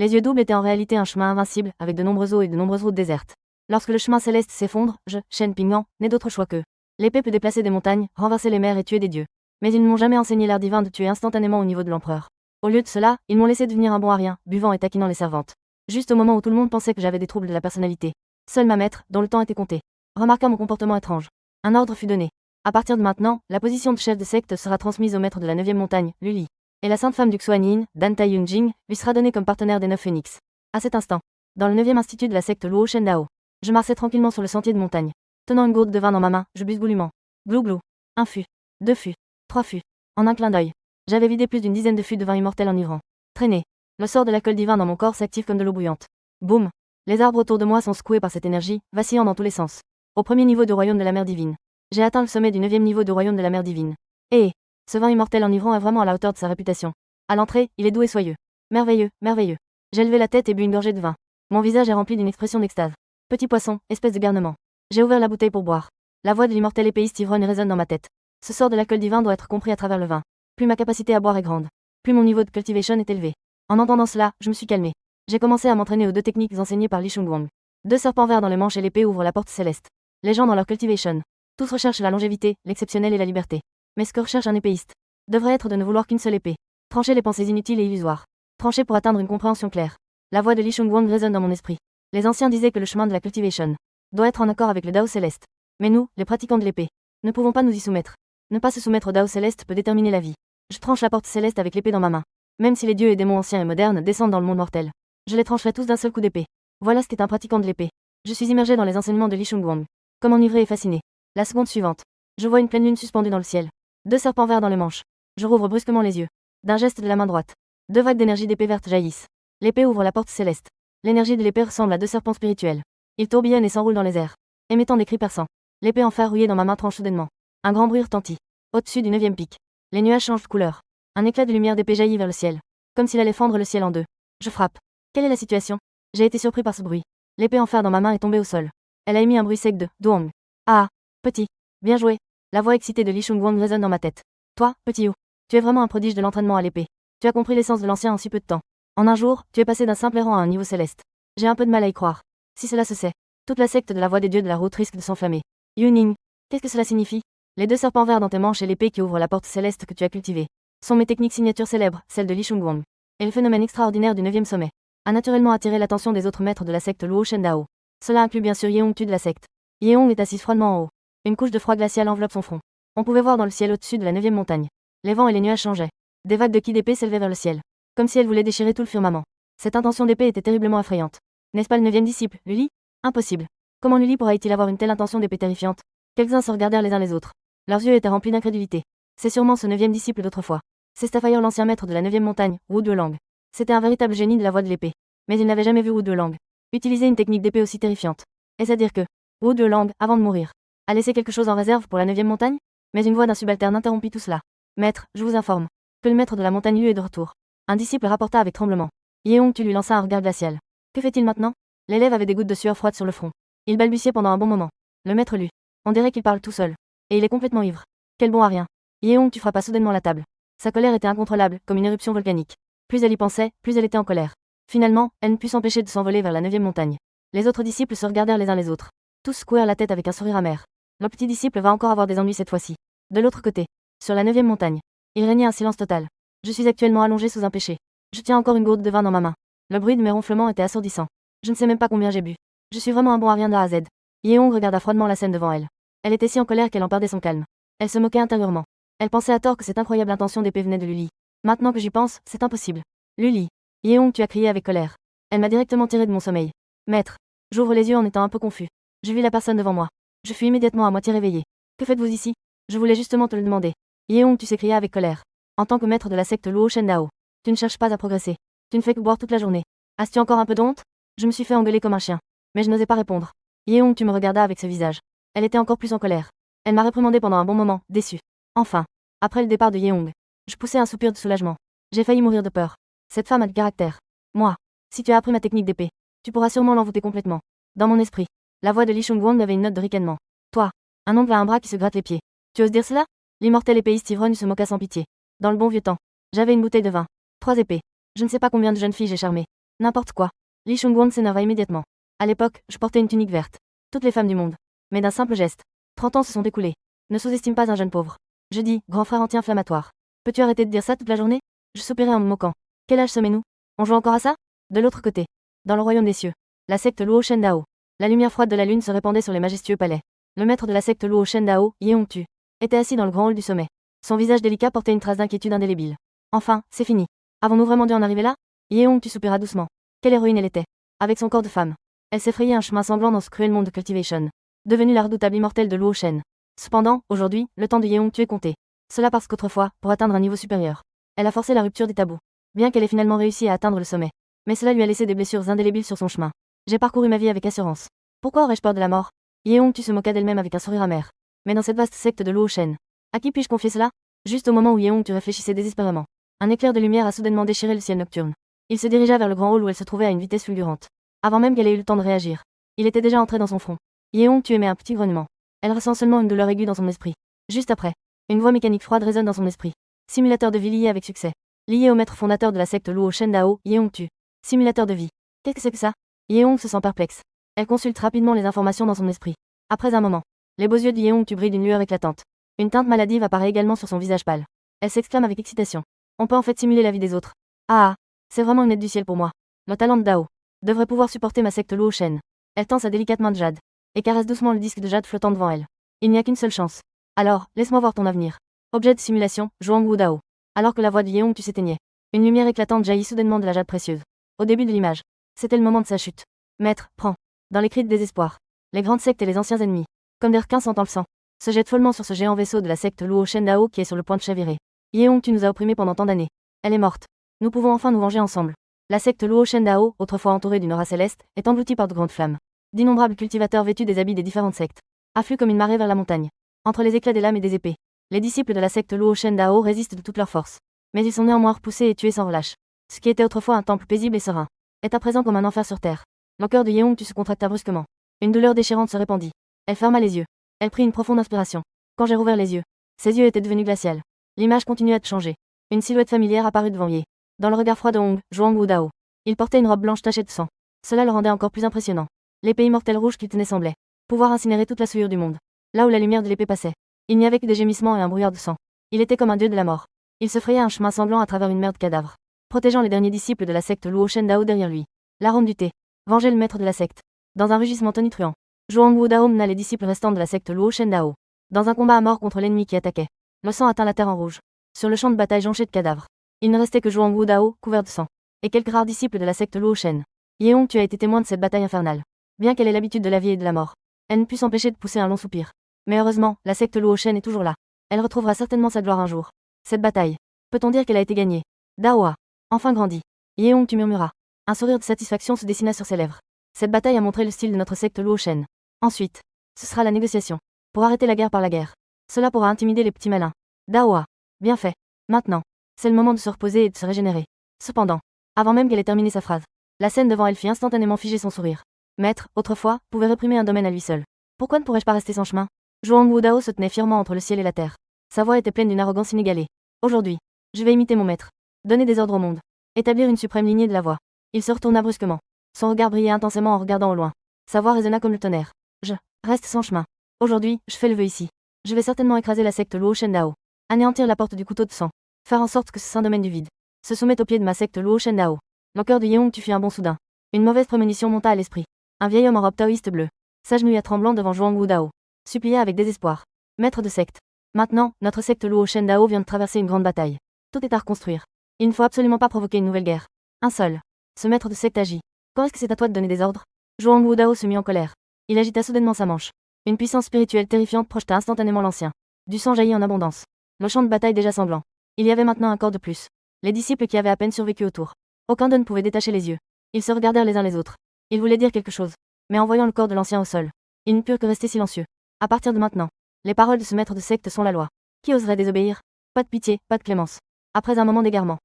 Les yeux doubles étaient en réalité un chemin invincible, avec de nombreuses eaux et de nombreuses routes désertes. Lorsque le chemin céleste s'effondre, Shen Ping'an, n'ai d'autre choix que. L'épée peut déplacer des montagnes, renverser les mers et tuer des dieux. Mais ils ne m'ont jamais enseigné l'art divin de tuer instantanément au niveau de l'empereur. Au lieu de cela, ils m'ont laissé devenir un bon arien, buvant et taquinant les servantes. Juste au moment où tout le monde pensait que j'avais des troubles de la personnalité. Seule ma maître, dont le temps était compté, remarqua mon comportement étrange. Un ordre fut donné. À partir de maintenant, la position de chef de secte sera transmise au maître de la 9e montagne, Luli. Et la sainte femme du Xuanyin, Dan Tai Yunjing, lui sera donnée comme partenaire des 9 phénix. À cet instant, dans le 9e institut de la secte Luo Shen Dao, je marchais tranquillement sur le sentier de montagne. Tenant une gourde de vin dans ma main, je bus goulûment. Glou glou. 1 fût. 2 fûts. 3 fûts. En un clin d'œil. J'avais vidé plus d'une dizaine de fûts de vin immortel enivrant. Traîné. Le sort de l'alcool divin dans mon corps s'active comme de l'eau bouillante. Boum. Les arbres autour de moi sont secoués par cette énergie, vacillant dans tous les sens. Au premier niveau du royaume de la mer divine. J'ai atteint le sommet du 9e niveau du royaume de la mer divine. Et ce vin immortel enivrant est vraiment à la hauteur de sa réputation. À l'entrée, il est doux et soyeux. Merveilleux, merveilleux. J'ai levé la tête et bu une gorgée de vin. Mon visage est rempli d'une expression d'extase. Petit poisson, espèce de garnement. J'ai ouvert la bouteille pour boire. La voix de l'immortel épéiste ivrogne résonne dans ma tête. Ce sort de l'alcool divin doit être compris à travers le vin. Plus ma capacité à boire est grande, plus mon niveau de cultivation est élevé. En entendant cela, je me suis calmé. J'ai commencé à m'entraîner aux 2 techniques enseignées par Li Shunguang. 2 serpents verts dans les manches et l'épée ouvrent la porte céleste. Les gens dans leur cultivation. Tous recherchent la longévité, l'exceptionnel et la liberté. Mais ce que recherche un épéiste devrait être de ne vouloir qu'une seule épée. Trancher les pensées inutiles et illusoires. Trancher pour atteindre une compréhension claire. La voix de Li Shunguang résonne dans mon esprit. Les anciens disaient que le chemin de la cultivation doit être en accord avec le Dao céleste. Mais nous, les pratiquants de l'épée, ne pouvons pas nous y soumettre. Ne pas se soumettre au Dao céleste peut déterminer la vie. Je tranche la porte céleste avec l'épée dans ma main. Même si les dieux et démons anciens et modernes descendent dans le monde mortel, je les trancherai tous d'un seul coup d'épée. Voilà ce qu'est un pratiquant de l'épée. Je suis immergé dans les enseignements de Li Shunguang. Comme enivré et fasciné. La seconde suivante. Je vois une pleine lune suspendue dans le ciel. 2 serpents verts dans les manches. Je rouvre brusquement les yeux. D'un geste de la main droite. 2 vagues d'énergie d'épée verte jaillissent. L'épée ouvre la porte céleste. L'énergie de l'épée ressemble à 2 serpents spirituels. Ils tourbillonnent et s'enroulent dans les airs, émettant des cris perçants. L'épée en fer rouillée dans ma main tranche soudainement. Un grand bruit retentit. Au-dessus du 9e pic. Les nuages changent de couleur. Un éclat de lumière d'épée jaillit vers le ciel. Comme s'il allait fendre le ciel en 2. Je frappe. Quelle est la situation? J'ai été surpris par ce bruit. L'épée en fer dans ma main est tombée au sol. Elle a émis un bruit sec de Duong. Ah, petit. Bien joué. La voix excitée de Li Shunguang résonne dans ma tête. Toi, petit Yu, tu es vraiment un prodige de l'entraînement à l'épée. Tu as compris l'essence de l'ancien en si peu de temps. En un jour, tu es passé d'un simple errant à un niveau céleste. J'ai un peu de mal à y croire. Si cela se sait, toute la secte de la voix des dieux de la route risque de s'enflammer. Yuning, qu'est-ce que cela signifie? Les 2 serpents verts dans tes manches et l'épée qui ouvre la porte céleste que tu as cultivée sont mes techniques signatures célèbres, celles de Li Shunguang. Et le phénomène extraordinaire du 9e sommet a naturellement attiré l'attention des autres maîtres de la secte Luo Shen Dao. Cela inclut bien sûr Yeong Tu de la secte. Yeong est assise froidement en haut. Une couche de froid glacial enveloppe son front. On pouvait voir dans le ciel au-dessus de la 9e montagne. Les vents et les nuages changeaient. Des vagues de ki d'épée s'élevaient vers le ciel. Comme si elles voulaient déchirer tout le firmament. Cette intention d'épée était terriblement effrayante. N'est-ce pas le 9e disciple, Luli? Impossible. Comment Luli pourra-t-il avoir une telle intention d'épée terrifiante? Quelques-uns se regardèrent les uns les autres. Leurs yeux étaient remplis d'incrédulité. C'est sûrement ce 9e disciple d'autrefois. C'est Starfire, l'ancien maître de la 9e montagne, Wu Duolang. C'était un véritable génie de la voie de l'épée. Mais il n'avait jamais vu Wu Duolang utiliser une technique d'épée aussi terrifiante. Est-ce à dire que Wu Duolang, avant de mourir, a laissé quelque chose en réserve pour la 9e montagne? Mais une voix d'un subalterne interrompit tout cela. Maître, je vous informe que le maître de la montagne Yu est de retour. Un disciple rapporta avec tremblement. Yeong Tu lui lança un regard glacial. Que fait-il maintenant? L'élève avait des gouttes de sueur froide sur le front. Il balbutiait pendant un bon moment. Le maître Lu. On dirait qu'il parle tout seul. Et il est complètement ivre. Quel bon à rien. Yeong Tu frappa soudainement la table. Sa colère était incontrôlable, comme une éruption volcanique. Plus elle y pensait, plus elle était en colère. Finalement, elle ne put s'empêcher de s'envoler vers la 9e montagne. Les autres disciples se regardèrent les uns les autres. Tous secouèrent la tête avec un sourire amer. Le petit disciple va encore avoir des ennuis cette fois-ci. De l'autre côté, sur la 9e montagne, il régnait un silence total. Je suis actuellement allongé sous un péché. Je tiens encore une gourde de vin dans ma main. Le bruit de mes ronflements était assourdissant. Je ne sais même pas combien j'ai bu. Je suis vraiment un bon arien de A à Z. Yeong regarda froidement la scène devant elle. Elle était si en colère qu'elle en perdait son calme. Elle se moquait intérieurement. Elle pensait à tort que cette incroyable intention d'épée venait de Luli. Maintenant que j'y pense, c'est impossible. Luli. Yeong Tu as crié avec colère. Elle m'a directement tiré de mon sommeil. Maître. J'ouvre les yeux en étant un peu confus. Je vis la personne devant moi. Je fus immédiatement à moitié réveillé. Que faites-vous ici? Je voulais justement te le demander. Yeong Tu s'écria avec colère. En tant que maître de la secte Luo Shen Dao, tu ne cherches pas à progresser. Tu ne fais que boire toute la journée. As-tu encore un peu d'honte? Je me suis fait engueuler comme un chien. Mais je n'osais pas répondre. Yeong Tu me regarda avec ce visage. Elle était encore plus en colère. Elle m'a réprimandé pendant un bon moment, déçue. Enfin, après le départ de Yeong, je poussai un soupir de soulagement. J'ai failli mourir de peur. Cette femme a du caractère. Moi, si tu as appris ma technique d'épée, tu pourras sûrement l'envoûter complètement. Dans mon esprit, la voix de Li Shunguang avait une note de ricanement. Toi, un oncle à un bras qui se gratte les pieds. Tu oses dire cela? L'immortel épéiste ivrogne se moqua sans pitié. Dans le bon vieux temps, j'avais une bouteille de vin, 3 épées. Je ne sais pas combien de jeunes filles j'ai charmées. N'importe quoi. Li Shunguang s'énerva immédiatement. À l'époque, je portais une tunique verte. Toutes les femmes du monde. Mais d'un simple geste. 30 ans se sont écoulés. Ne sous-estime pas un jeune pauvre. Je dis, grand frère anti-inflammatoire. Peux-tu arrêter de dire ça toute la journée? Je soupirai en me moquant. Quel âge sommes-nous? On joue encore à ça? De l'autre côté. Dans le royaume des cieux. La secte Luo Shen Dao. La lumière froide de la lune se répandait sur les majestueux palais. Le maître de la secte Luo Shen Dao, Yeongtu, était assis dans le grand hall du sommet. Son visage délicat portait une trace d'inquiétude indélébile. Enfin, c'est fini. Avons-nous vraiment dû en arriver là? Yeongtu soupira doucement. Quelle héroïne elle était. Avec son corps de femme. Elle s'effrayait un chemin sanglant dans ce cruel monde de cultivation. Devenue la redoutable immortelle de Luo Shen. Cependant, aujourd'hui, le temps de Yeongtu est compté. Cela parce qu'autrefois, pour atteindre un niveau supérieur, elle a forcé la rupture des tabous. Bien qu'elle ait finalement réussi à atteindre le sommet. Mais cela lui a laissé des blessures indélébiles sur son chemin. J'ai parcouru ma vie avec assurance. Pourquoi aurais-je peur de la mort? Yeongtu se moqua d'elle-même avec un sourire amer. Mais dans cette vaste secte de Luo Shen, à qui puis-je confier cela? Juste au moment où Yeongtu réfléchissait désespérément, un éclair de lumière a soudainement déchiré le ciel nocturne. Il se dirigea vers le grand hall où elle se trouvait à une vitesse fulgurante. Avant même qu'elle ait eu le temps de réagir, il était déjà entré dans son front. Yeongtu émet un petit grognement. Elle ressent seulement une douleur aiguë dans son esprit. Juste après, une voix mécanique froide résonne dans son esprit. Simulateur de vie lié avec succès. Lié au maître fondateur de la secte Luo Shen Dao, Yeongtu. Simulateur de vie. Qu'est-ce que c'est que ça? Yeong se sent perplexe. Elle consulte rapidement les informations dans son esprit. Après un moment, les beaux yeux de Yeongtu brillent d'une lueur éclatante. Une teinte maladive apparaît également sur son visage pâle. Elle s'exclame avec excitation. On peut en fait simuler la vie des autres. Ah, c'est vraiment une aide du ciel pour moi. Le talent de Dao devrait pouvoir supporter ma secte Luo Shen. Elle tend sa délicate main de jade et caresse doucement le disque de jade flottant devant elle. Il n'y a qu'une seule chance. Alors, laisse-moi voir ton avenir. Objet de simulation, Zhuangwu Dao. Alors que la voix de Yeongtu s'éteignait, une lumière éclatante jaillit soudainement de la jade précieuse. Au début de l'image, c'était le moment de sa chute. Maître, prends. Dans les cris de désespoir, les grandes sectes et les anciens ennemis, comme des requins sentant le sang, se jettent follement sur ce géant vaisseau de la secte Luo Shen Dao qui est sur le point de chavirer. Yeongtu nous a opprimés pendant tant d'années. Elle est morte. Nous pouvons enfin nous venger ensemble. La secte Luo Shen Dao, autrefois entourée d'une aura céleste, est engloutie par de grandes flammes. D'innombrables cultivateurs vêtus des habits des différentes sectes affluent comme une marée vers la montagne. Entre les éclats des lames et des épées, les disciples de la secte Luo Shen Dao résistent de toute leur force. Mais ils sont néanmoins repoussés et tués sans relâche. Ce qui était autrefois un temple paisible et serein est à présent comme un enfer sur terre. Le cœur de Yeongtu se contracta brusquement. Une douleur déchirante se répandit. Elle ferma les yeux. Elle prit une profonde inspiration. Quand j'ai rouvert les yeux, ses yeux étaient devenus glaciales. L'image continuait de changer. Une silhouette familière apparut devant Ye. Dans le regard froid de Zhuangwu Dao. Il portait une robe blanche tachée de sang. Cela le rendait encore plus impressionnant. L'épée immortelle rouge qu'il tenait semblait pouvoir incinérer toute la souillure du monde. Là où la lumière de l'épée passait, il n'y avait que des gémissements et un brouillard de sang. Il était comme un dieu de la mort. Il se frayait un chemin sanglant à travers une mer de cadavres, protégeant les derniers disciples de la secte Luo Shen Dao derrière lui. L'arôme du thé vengeait le maître de la secte. Dans un rugissement tonitruant, Zhuangwu Dao mena les disciples restants de la secte Luo Shen Dao dans un combat à mort contre l'ennemi qui attaquait. Le sang atteint la terre en rouge. Sur le champ de bataille jonché de cadavres, il ne restait que Zhuangwu Dao, couvert de sang, et quelques rares disciples de la secte Luo Shen. Yeongtu a été témoin de cette bataille infernale. Bien qu'elle ait l'habitude de la vie et de la mort, elle ne put s'empêcher de pousser un long soupir. Mais heureusement, la secte Luo Shen est toujours là. Elle retrouvera certainement sa gloire un jour. Cette bataille, peut-on dire qu'elle a été gagnée? Dao a enfin grandi. Yeongtu murmura. Un sourire de satisfaction se dessina sur ses lèvres. Cette bataille a montré le style de notre secte Luo Shen. Ensuite, ce sera la négociation. Pour arrêter la guerre par la guerre. Cela pourra intimider les petits malins. Dao a bien fait. Maintenant, c'est le moment de se reposer et de se régénérer. Cependant, avant même qu'elle ait terminé sa phrase, la scène devant elle fit instantanément figer son sourire. Maître, autrefois, pouvait réprimer un domaine à lui seul. Pourquoi ne pourrais-je pas rester sans chemin? Zhuangwu Dao se tenait fièrement entre le ciel et la terre. Sa voix était pleine d'une arrogance inégalée. Aujourd'hui, je vais imiter mon maître. Donner des ordres au monde. Établir une suprême lignée de la voix. Il se retourna brusquement. Son regard brillait intensément en regardant au loin. Sa voix résonna comme le tonnerre. Je reste sans chemin. Aujourd'hui, je fais le vœu ici. Je vais certainement écraser la secte Luo Shen Dao. Anéantir la porte du couteau de sang. Faire en sorte que ce saint domaine du vide se soumette au pied de ma secte Luo Shen Dao. Le cœur de Yeongtu fit un bond soudain. Une mauvaise prémonition monta à l'esprit. Un vieil homme en robe taoïste bleue s'agenouilla tremblant devant Zhuangwu Dao. Supplia avec désespoir. Maître de secte. Maintenant, notre secte Luo Shen Dao vient de traverser une grande bataille. Tout est à reconstruire. Il ne faut absolument pas provoquer une nouvelle guerre. Un seul. Ce maître de secte agit. Quand est-ce que c'est à toi de donner des ordres? Zhuangwu Dao se mit en colère. Il agita soudainement sa manche. Une puissance spirituelle terrifiante projeta instantanément l'ancien. Du sang jaillit en abondance. Le champ de bataille déjà sanglant. Il y avait maintenant un corps de plus. Les disciples qui avaient à peine survécu autour. Aucun d'eux ne pouvait détacher les yeux. Ils se regardèrent les uns les autres. Ils voulaient dire quelque chose. Mais en voyant le corps de l'ancien au sol, ils ne purent que rester silencieux. À partir de maintenant, les paroles de ce maître de secte sont la loi. Qui oserait désobéir? Pas de pitié, pas de clémence. Après un moment d'égarement.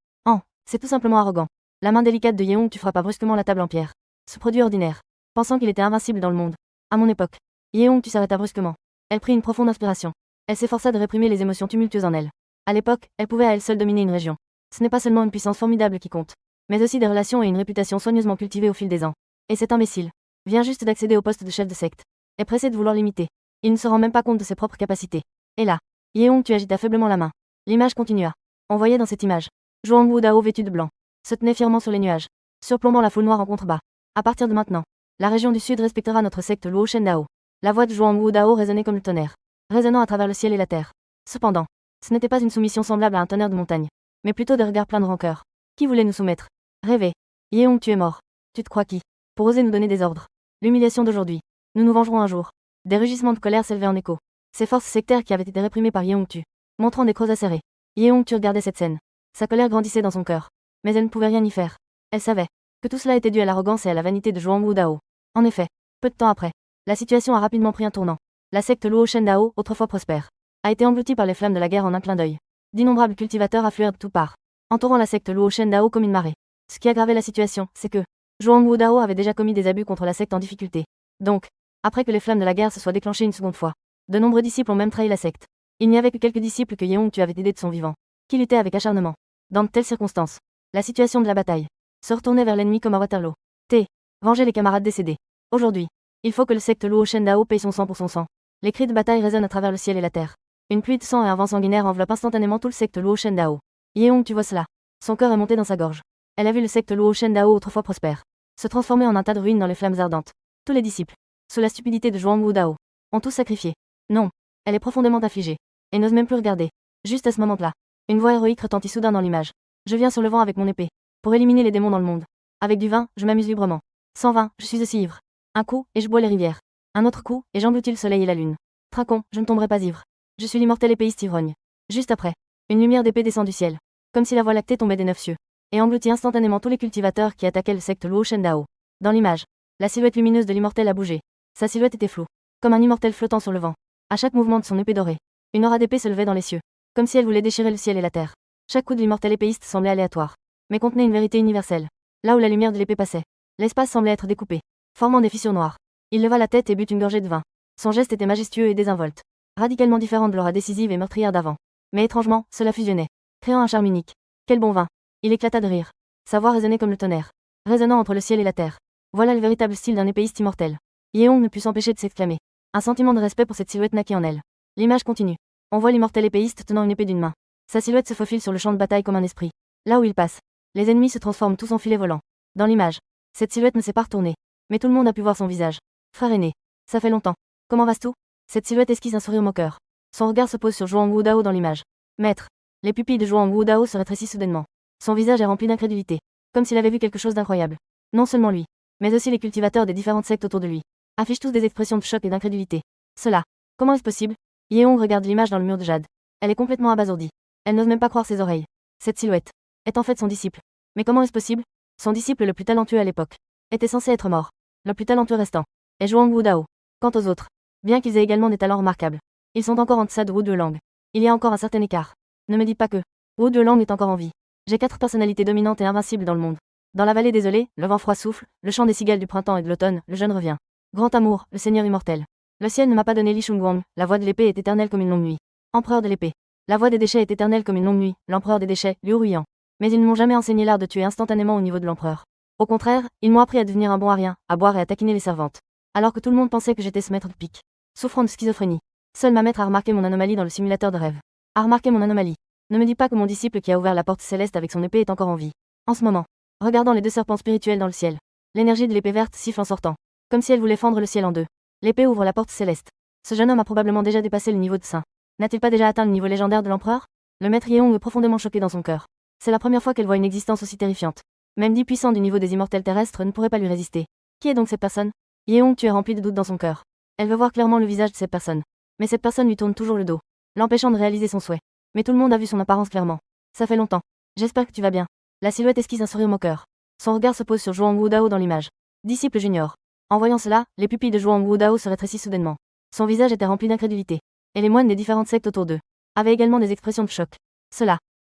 C'est tout simplement arrogant. La main délicate de Yeongtu frappa brusquement la table en pierre. Ce produit ordinaire. Pensant qu'il était invincible dans le monde. À mon époque. Yeongtu s'arrêta brusquement. Elle prit une profonde inspiration. Elle s'efforça de réprimer les émotions tumultueuses en elle. À l'époque, elle pouvait à elle seule dominer une région. Ce n'est pas seulement une puissance formidable qui compte, mais aussi des relations et une réputation soigneusement cultivée au fil des ans. Et cet imbécile vient juste d'accéder au poste de chef de secte, est pressé de vouloir l'imiter. Il ne se rend même pas compte de ses propres capacités. Et là, Yeong-tu agita faiblement la main. L'image continua. On voyait dans cette image Zhuang Wu-dao vêtu de blanc, se tenait fièrement sur les nuages, surplombant la foule noire en contrebas. À partir de maintenant, la région du Sud respectera notre secte Luo Shen Dao. La voix de Zhuang Wu-dao résonnait comme le tonnerre, résonnant à travers le ciel et la terre. Cependant, ce n'était pas une soumission semblable à un tonnerre de montagne, mais plutôt des regards pleins de rancœur. Qui voulait nous soumettre? Rêver. Yeong, tu es mort. Tu te crois qui? Pour oser nous donner des ordres. L'humiliation d'aujourd'hui. Nous nous vengerons un jour. Des rugissements de colère s'élevaient en écho. Ces forces sectaires qui avaient été réprimées par Yeong-tu, montrant des crocs acérés. Yeong-tu regardait cette scène. Sa colère grandissait dans son cœur. Mais elle ne pouvait rien y faire. Elle savait que tout cela était dû à l'arrogance et à la vanité de Zhuang Wu-dao. En effet, peu de temps après, la situation a rapidement pris un tournant. La secte Luo Shen Dao, autrefois prospère, a été engloutie par les flammes de la guerre en un clin d'œil. D'innombrables cultivateurs affluèrent de toutes parts, entourant la secte Luo Shen Dao comme une marée. Ce qui aggravait la situation, c'est que Zhuang Wu-dao avait déjà commis des abus contre la secte en difficulté. Donc, après que les flammes de la guerre se soient déclenchées une seconde fois, de nombreux disciples ont même trahi la secte. Il n'y avait que quelques disciples que Yeong-tu avait aidés de son vivant, qui luttaient avec acharnement. Dans de telles circonstances, la situation de la bataille se retournait vers l'ennemi comme à Waterloo. Venger les camarades décédés. Aujourd'hui, il faut que le secte Luo Shen Dao paye son sang pour son sang. Les cris de bataille résonnent à travers le ciel et la terre. Une pluie de sang et un vent sanguinaire enveloppent instantanément tout le secte Luo Shen Dao. Yeong, tu vois cela. Son cœur est monté dans sa gorge. Elle a vu le secte Luo Shen Dao, autrefois prospère, se transformer en un tas de ruines dans les flammes ardentes. Tous les disciples, sous la stupidité de Zhuang Wu-dao, ont tous sacrifié. Non, elle est profondément affligée, et n'ose même plus regarder. Juste à ce moment-là, une voix héroïque retentit soudain dans l'image. Je viens sur le vent avec mon épée, pour éliminer les démons dans le monde. Avec du vin, je m'amuse librement. Sans vin, je suis aussi ivre. Un coup, et je bois les rivières. Un autre coup, et j'engloutis le soleil et la lune. Trinquons, je ne tomberai pas ivre. Je suis l'immortel épéiste ivrogne. Juste après, une lumière d'épée descend du ciel, comme si la voie lactée tombait des 9 cieux, et engloutit instantanément tous les cultivateurs qui attaquaient le secte Luo Shen Dao. Dans l'image, la silhouette lumineuse de l'immortel a bougé. Sa silhouette était floue, comme un immortel flottant sur le vent. À chaque mouvement de son épée dorée, une aura d'épée se levait dans les cieux, comme si elle voulait déchirer le ciel et la terre. Chaque coup de l'immortel épéiste semblait aléatoire, mais contenait une vérité universelle. Là où la lumière de l'épée passait, l'espace semblait être découpé, formant des fissures noires. Il leva la tête et but une gorgée de vin. Son geste était majestueux et désinvolte, radicalement différent de l'aura décisive et meurtrière d'avant. Mais étrangement, cela fusionnait, créant un charme unique. Quel bon vin! Il éclata de rire. Sa voix résonnait comme le tonnerre, résonnant entre le ciel et la terre. Voilà le véritable style d'un épéiste immortel. Yeong ne put s'empêcher de s'exclamer. Un sentiment de respect pour cette silhouette naquit en elle. L'image continue. On voit l'immortel épéiste tenant une épée d'une main. Sa silhouette se faufile sur le champ de bataille comme un esprit. Là où il passe, les ennemis se transforment tous en filets volants. Dans l'image, cette silhouette ne s'est pas retournée, mais tout le monde a pu voir son visage. Frère aîné, ça fait longtemps. Comment vas-tu? Cette silhouette esquisse un sourire moqueur. Son regard se pose sur Zhuang Wu-dao dans l'image. Maître, les pupilles de Zhuang Wu-dao se rétrécissent soudainement. Son visage est rempli d'incrédulité, comme s'il avait vu quelque chose d'incroyable. Non seulement lui, mais aussi les cultivateurs des différentes sectes autour de lui, affichent tous des expressions de choc et d'incrédulité. Cela, comment est-ce possible? Yeong regarde l'image dans le mur de jade. Elle est complètement abasourdie. Elle n'ose même pas croire ses oreilles. Cette silhouette est en fait son disciple. Mais comment est-ce possible? Son disciple le plus talentueux à l'époque était censé être mort. Le plus talentueux restant est Zhuang Wu-dao. Quant aux autres, bien qu'ils aient également des talents remarquables, ils sont encore en deçà de Wu Duelang. Il y a encore un certain écart. Ne me dites pas que Wu Duelang est encore en vie. J'ai 4 personnalités dominantes et invincibles dans le monde. Dans la vallée désolée, le vent froid souffle, le chant des cigales du printemps et de l'automne, le jeune revient. Grand amour, le seigneur immortel. Le ciel ne m'a pas donné Li Shunguang, la voix de l'épée est éternelle comme une longue nuit. Empereur de l'épée. La voix des déchets est éternelle comme une longue nuit, l'empereur des déchets, Liu Ruyan. Mais ils ne m'ont jamais enseigné l'art de tuer instantanément au niveau de l'empereur. Au contraire, ils m'ont appris à devenir un bon à rien, à boire et à taquiner les servantes. Alors que tout le monde pensait que j'étais ce maître de pique. Souffrant de schizophrénie. Seul ma maître a remarqué mon anomalie dans le simulateur de rêve. A remarqué mon anomalie. Ne me dis pas que mon disciple qui a ouvert la porte céleste avec son épée est encore en vie. En ce moment, regardant les 2 serpents spirituels dans le ciel, l'énergie de l'épée verte siffle en sortant, comme si elle voulait fendre le ciel en 2. L'épée ouvre la porte céleste. Ce jeune homme a probablement déjà dépassé le niveau de saint. N'a-t-il pas déjà atteint le niveau légendaire de l'empereur? Le maître Yeong est profondément choqué dans son cœur. C'est la première fois qu'elle voit une existence aussi terrifiante. Même 10 puissants du niveau des immortels terrestres ne pourraient pas lui résister. Qui est donc cette personne? Yeong, tu es rempli de doutes dans son cœur. Elle veut voir clairement le visage de cette personne. Mais cette personne lui tourne toujours le dos, l'empêchant de réaliser son souhait. Mais tout le monde a vu son apparence clairement. Ça fait longtemps. J'espère que tu vas bien. La silhouette esquisse un sourire moqueur. Son regard se pose sur Zhuang Wu-dao dans l'image. Disciple junior. En voyant cela, les pupilles de Zhuang Wu-dao se rétrécissent soudainement. Son visage était rempli d'incrédulité. Et les moines des différentes sectes autour d'eux avaient également des expressions de choc.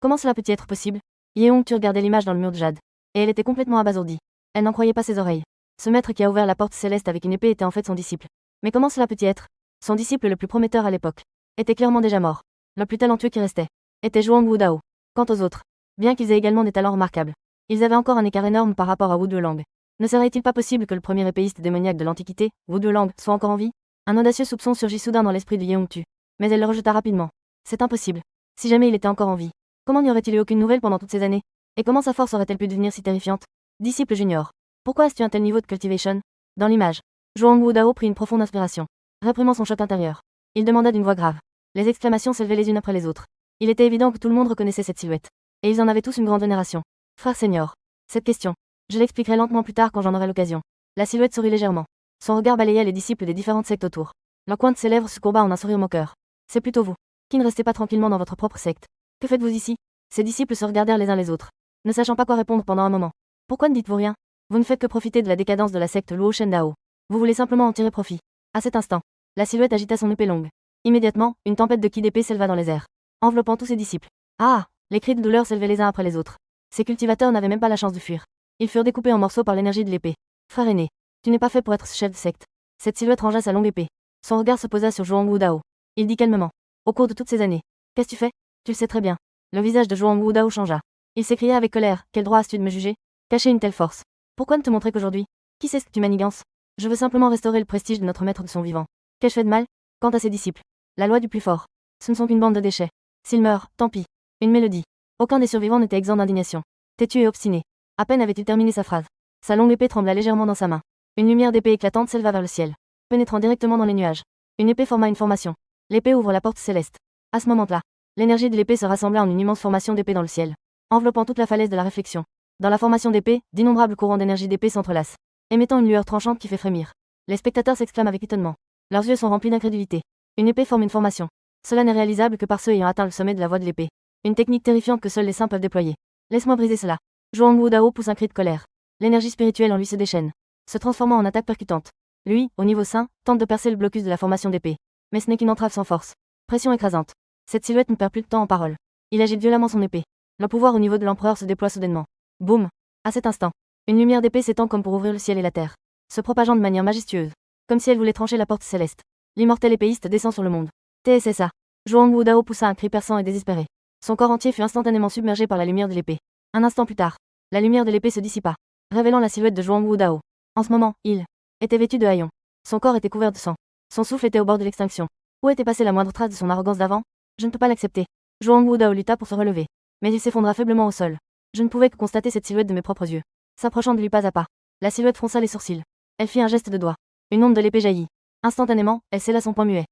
Comment cela peut-il être possible? Yeong, tu regardais l'image dans le mur de jade. Et elle était complètement abasourdie. Elle n'en croyait pas ses oreilles. Ce maître qui a ouvert la porte céleste avec une épée était en fait son disciple. Mais comment cela peut-il être? Son disciple le plus prometteur à l'époque était clairement déjà mort. Le plus talentueux qui restait était Zhuang Wu-dao. Quant aux autres, bien qu'ils aient également des talents remarquables, Ils avaient encore un écart énorme par rapport à Wu Delang. Ne serait-il pas possible que le premier épéiste démoniaque de l'Antiquité, Wu Delang, soit encore en vie? Un audacieux soupçon surgit soudain dans l'esprit de Yeongtu. Mais elle le rejeta rapidement. C'est impossible. Si jamais il était encore en vie, comment n'y aurait-il eu aucune nouvelle pendant toutes ces années? Et comment sa force aurait-elle pu devenir si terrifiante? Disciple junior. Pourquoi as-tu un tel niveau de cultivation? Dans l'image, Zhuang Wudao prit une profonde inspiration, réprimant son choc intérieur. Il demanda d'une voix grave. Les exclamations s'élevaient les unes après les autres. Il était évident que tout le monde reconnaissait cette silhouette. Et ils en avaient tous une grande vénération. Frère senior. Cette question. Je l'expliquerai lentement plus tard quand j'en aurai l'occasion. La silhouette sourit légèrement. Son regard balayait les disciples des différentes sectes autour. Le coin de ses lèvres se courba en un sourire moqueur. C'est plutôt vous, qui ne restez pas tranquillement dans votre propre secte. Que faites-vous ici? Ses disciples se regardèrent les uns les autres, ne sachant pas quoi répondre pendant un moment. Pourquoi ne dites-vous rien? Vous ne faites que profiter de la décadence de la secte Luo Shen Dao. Vous voulez simplement en tirer profit. À cet instant, la silhouette agita son épée longue. Immédiatement, une tempête de ki d'épée s'éleva dans les airs, enveloppant tous ses disciples. Ah! Les cris de douleur s'élevaient les uns après les autres. Ces cultivateurs n'avaient même pas la chance de fuir. Ils furent découpés en morceaux par l'énergie de l'épée. Frère aîné, tu n'es pas fait pour être chef de secte. Cette silhouette rangea sa longue épée. Son regard se posa sur Zhuang Wudao. Il dit calmement. Au cours de toutes ces années, qu'est-ce que tu fais? Tu le sais très bien. Le visage de Zhuang Wudao changea. Il s'écria avec colère. Quel droit as-tu de me juger? Cacher une telle force. Pourquoi ne te montrer qu'aujourd'hui? Qui sait ce que tu manigances? Je veux simplement restaurer le prestige de notre maître de son vivant. Qu'ai-je fait de mal? Quant à ses disciples, la loi du plus fort. Ce ne sont qu'une bande de déchets. S'ils meurent, tant pis. Une mélodie. Aucun des survivants n'était exempt d'indignation. Têtu et obstiné. À peine avait-il terminé sa phrase. Sa longue épée trembla légèrement dans sa main. Une lumière d'épée éclatante s'éleva vers le ciel, pénétrant directement dans les nuages. Une épée forma une formation. L'épée ouvre la porte céleste. À ce moment-là, l'énergie de l'épée se rassembla en une immense formation d'épée dans le ciel, enveloppant toute la falaise de la réflexion. Dans la formation d'épée, d'innombrables courants d'énergie d'épée s'entrelacent, émettant une lueur tranchante qui fait frémir. Les spectateurs s'exclament avec étonnement. Leurs yeux sont remplis d'incrédulité. Une épée forme une formation. Cela n'est réalisable que par ceux ayant atteint le sommet de la voie de l'épée. Une technique terrifiante que seuls les saints peuvent déployer. Laisse-moi briser cela. Zhuang Wudao pousse un cri de colère. L'énergie spirituelle en lui se déchaîne, se transformant en attaque percutante. Lui, au niveau saint, tente de percer le blocus de la formation d'épée. Mais ce n'est qu'une entrave sans force. Pression écrasante. Cette silhouette ne perd plus de temps en paroles. Il agite violemment son épée. Le pouvoir au niveau de l'empereur se déploie soudainement. Boum. À cet instant, une lumière d'épée s'étend comme pour ouvrir le ciel et la terre, se propageant de manière majestueuse, comme si elle voulait trancher la porte céleste. L'immortel épéiste descend sur le monde. TSSA. Zhuang Wudao poussa un cri perçant et désespéré. Son corps entier fut instantanément submergé par la lumière de l'épée. Un instant plus tard, la lumière de l'épée se dissipa, révélant la silhouette de Zhuang Wudao. En ce moment, il était vêtu de haillons. Son corps était couvert de sang. Son souffle était au bord de l'extinction. Où était passée la moindre trace de son arrogance d'avant? Je ne peux pas l'accepter. Zhuang Wudao lutta pour se relever, mais il s'effondra faiblement au sol. Je ne pouvais que constater cette silhouette de mes propres yeux. S'approchant de lui pas à pas, la silhouette fronça les sourcils. Elle fit un geste de doigt. Une onde de l'épée jaillit. Instantanément, elle scella son poing muet.